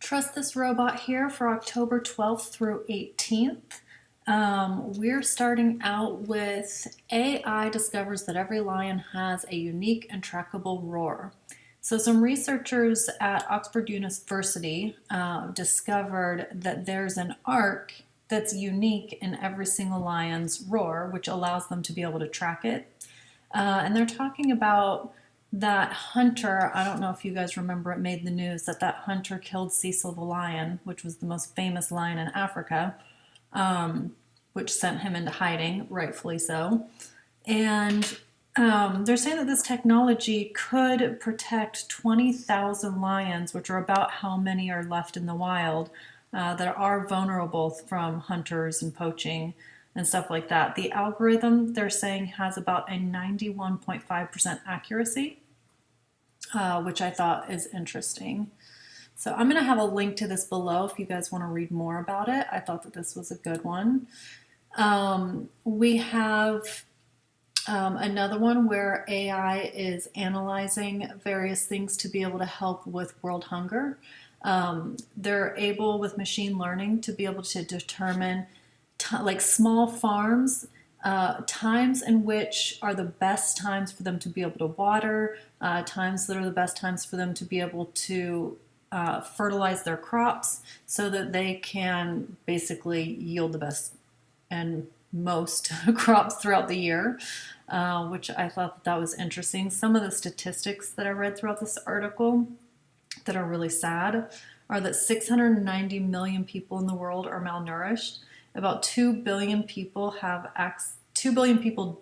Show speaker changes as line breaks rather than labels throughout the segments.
Trust This Robot here for October 12th through 18th. We're starting out with AI discovers that every lion has a unique and trackable roar. So some researchers at Oxford University discovered that there's an arc that's unique in every single lion's roar, which allows them to be able to track it. And they're talking about that hunter. I don't know if you guys remember, it made the news that hunter killed Cecil the lion, which was the most famous lion in Africa, which sent him into hiding, rightfully so. And they're saying that this technology could protect 20,000 lions, which are about how many are left in the wild, that are vulnerable from hunters and poaching and stuff like that. The algorithm, they're saying, has about a 91.5% accuracy, which I thought is interesting. So I'm going to have a link to this below if you guys want to read more about it. I thought that this was a good one. We have another one where AI is analyzing various things to be able to help with world hunger. They're able, with machine learning, to be able to determine like small farms, times in which are the best times for them to be able to water, times that are the best times for them to be able to fertilize their crops so that they can basically yield the best and most crops throughout the year, which I thought that was interesting. Some of the statistics that I read throughout this article that are really sad are that 690 million people in the world are malnourished. About 2 billion people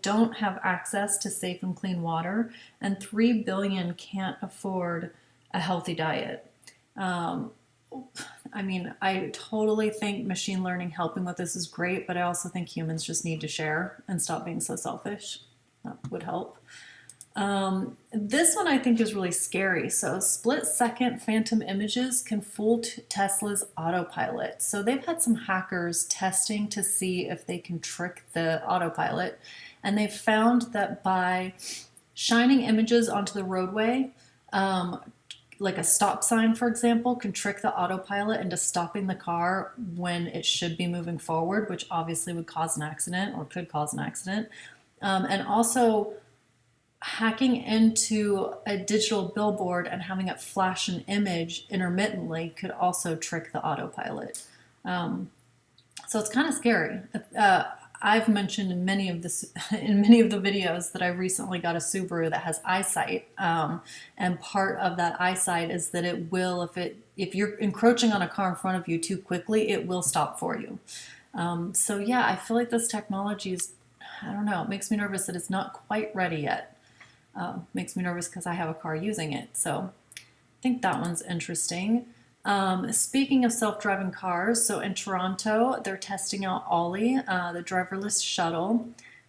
don't have access to safe and clean water, and 3 billion can't afford a healthy diet. I mean, I totally think machine learning helping with this is great, but I also think humans just need to share and stop being so selfish. That would help. This one I think is really scary. So split-second phantom images can fool Tesla's Autopilot. So they've had some hackers testing to see if they can trick the Autopilot. And they've found that by shining images onto the roadway, like a stop sign, for example, can trick the Autopilot into stopping the car when it should be moving forward, which obviously would cause an accident or could cause an accident. And also, hacking into a digital billboard and having it flash an image intermittently could also trick the Autopilot. So it's kind of scary. I've mentioned in many of the videos that I recently got a Subaru that has eyesight, and part of that eyesight is that it will, if you're encroaching on a car in front of you too quickly, it will stop for you. So yeah, I feel like this technology is, I don't know, it makes me nervous that it's not quite ready yet. Makes me nervous because I have a car using it. So I think that one's interesting. Speaking of self-driving cars, so in Toronto, they're testing out Ollie, the driverless shuttle.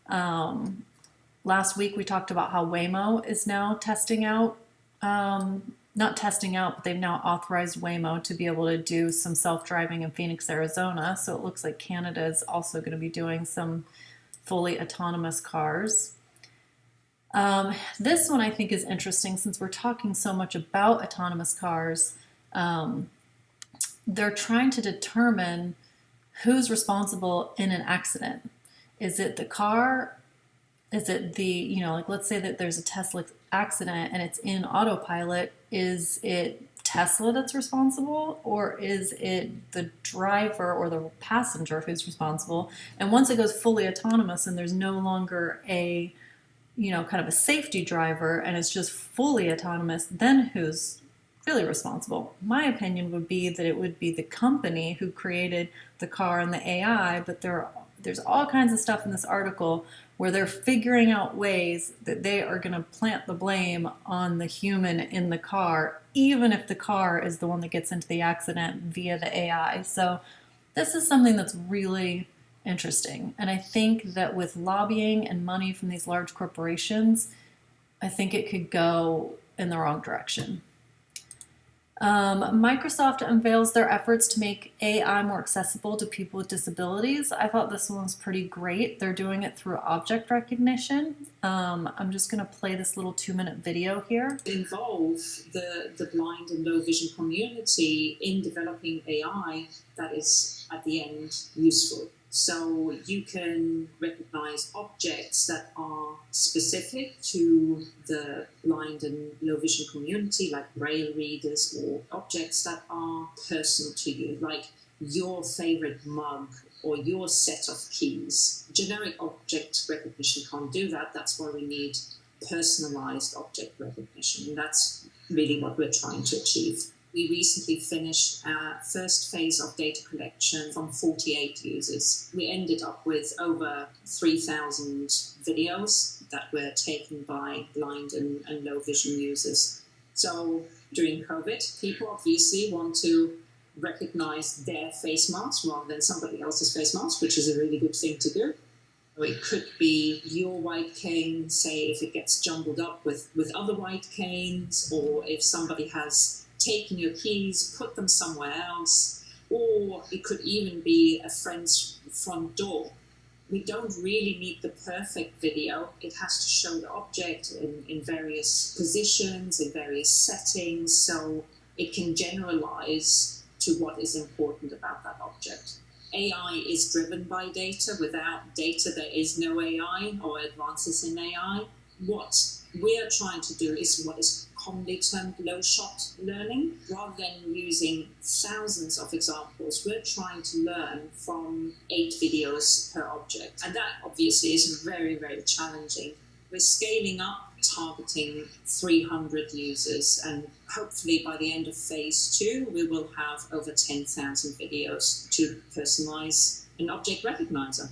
Last week we talked about how Waymo is now testing out, not testing out, but they've now authorized Waymo to be able to do some self-driving in Phoenix, Arizona. So it looks like Canada is also going to be doing some fully autonomous cars. This one I think is interesting since we're talking so much about autonomous cars. They're trying to determine who's responsible in an accident. Is it the car? Is it the, like let's say that there's a Tesla accident and it's in autopilot. Is it Tesla that's responsible, or is it the driver or the passenger who's responsible? And once it goes fully autonomous and there's no longer a kind of a safety driver and it's just fully autonomous, then who's really responsible? My opinion would be that it would be the company who created the car and the AI, but there's all kinds of stuff in this article where they're figuring out ways that they are going to plant the blame on the human in the car, even if the car is the one that gets into the accident via the AI. So this is something that's really interesting. And I think that with lobbying and money from these large corporations, I think it could go in the wrong direction. Microsoft unveils their efforts to make AI more accessible to people with disabilities. I thought this one was pretty great. They're doing it through object recognition. I'm just going to play this little 2-minute video here.
Involve the blind and low vision community in developing AI that is at the end useful. So you can recognize objects that are specific to the blind and low vision community, like braille readers, or objects that are personal to you, like your favorite mug or your set of keys. Generic object recognition can't do that. That's why we need personalized object recognition. And that's really what we're trying to achieve. We recently finished our first phase of data collection from 48 users. We ended up with over 3,000 videos that were taken by blind and low vision users. So during COVID, people obviously want to recognize their face mask rather than somebody else's face mask, which is a really good thing to do. It could be your white cane, say if it gets jumbled up with other white canes, or if somebody has taken your keys, put them somewhere else, or it could even be a friend's front door. We don't really need the perfect video. It has to show the object in various positions, in various settings, so it can generalize to what is important about that object. AI is driven by data. Without data, there is no AI or advances in AI. What we're trying to do is what is commonly termed low-shot learning. Rather than using thousands of examples, we're trying to learn from 8 videos per object. And that obviously is very, very challenging. We're scaling up, targeting 300 users, and hopefully by the end of phase 2, we will have over 10,000 videos to personalize an object recognizer.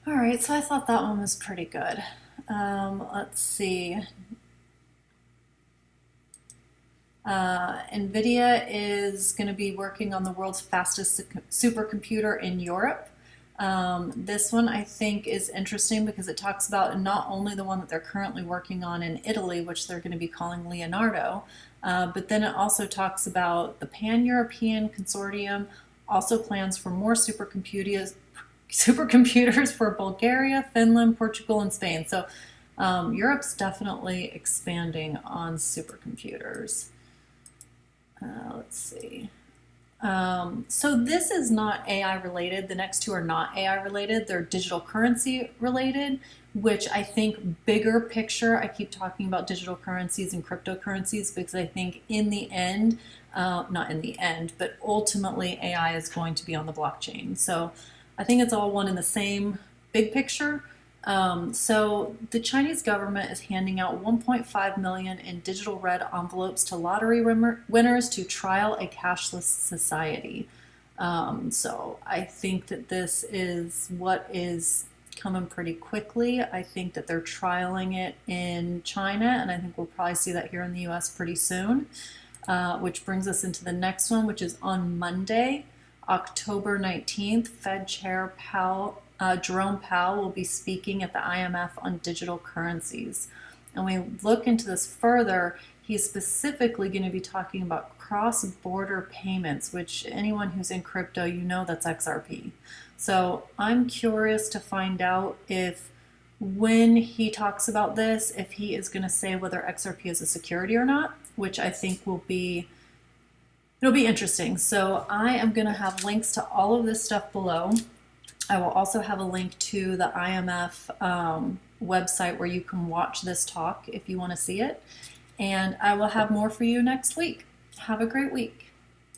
All right, so I thought that one was pretty good. Let's see. Nvidia is going to be working on the world's fastest supercomputer in Europe. This one I think is interesting because it talks about not only the one that they're currently working on in Italy, which they're going to be calling Leonardo, but then it also talks about the Pan-European Consortium also plans for more supercomputers for Bulgaria, Finland, Portugal, and Spain. So Europe's definitely expanding on supercomputers. Let's see. So this is not AI related. The next two are not AI related. They're digital currency related, which I think bigger picture, I keep talking about digital currencies and cryptocurrencies because I think in the end, not in the end, but ultimately AI is going to be on the blockchain. So I think it's all one in the same big picture. So the Chinese government is handing out 1.5 million in digital red envelopes to lottery winners to trial a cashless society. So I think that this is what is coming pretty quickly. I think that they're trialing it in China, and I think we'll probably see that here in the US pretty soon, which brings us into the next one, which is on Monday, October 19th, Fed Chair Jerome Powell will be speaking at the IMF on digital currencies. And we look into this further, he's specifically going to be talking about cross-border payments, which anyone who's in crypto, you know that's XRP. So I'm curious to find out if when he talks about this, if he is going to say whether XRP is a security or not, which I think will be it'll be interesting. So I am going to have links to all of this stuff below. I will also have a link to the IMF website where you can watch this talk if you want to see it. And I will have more for you next week. Have a great week.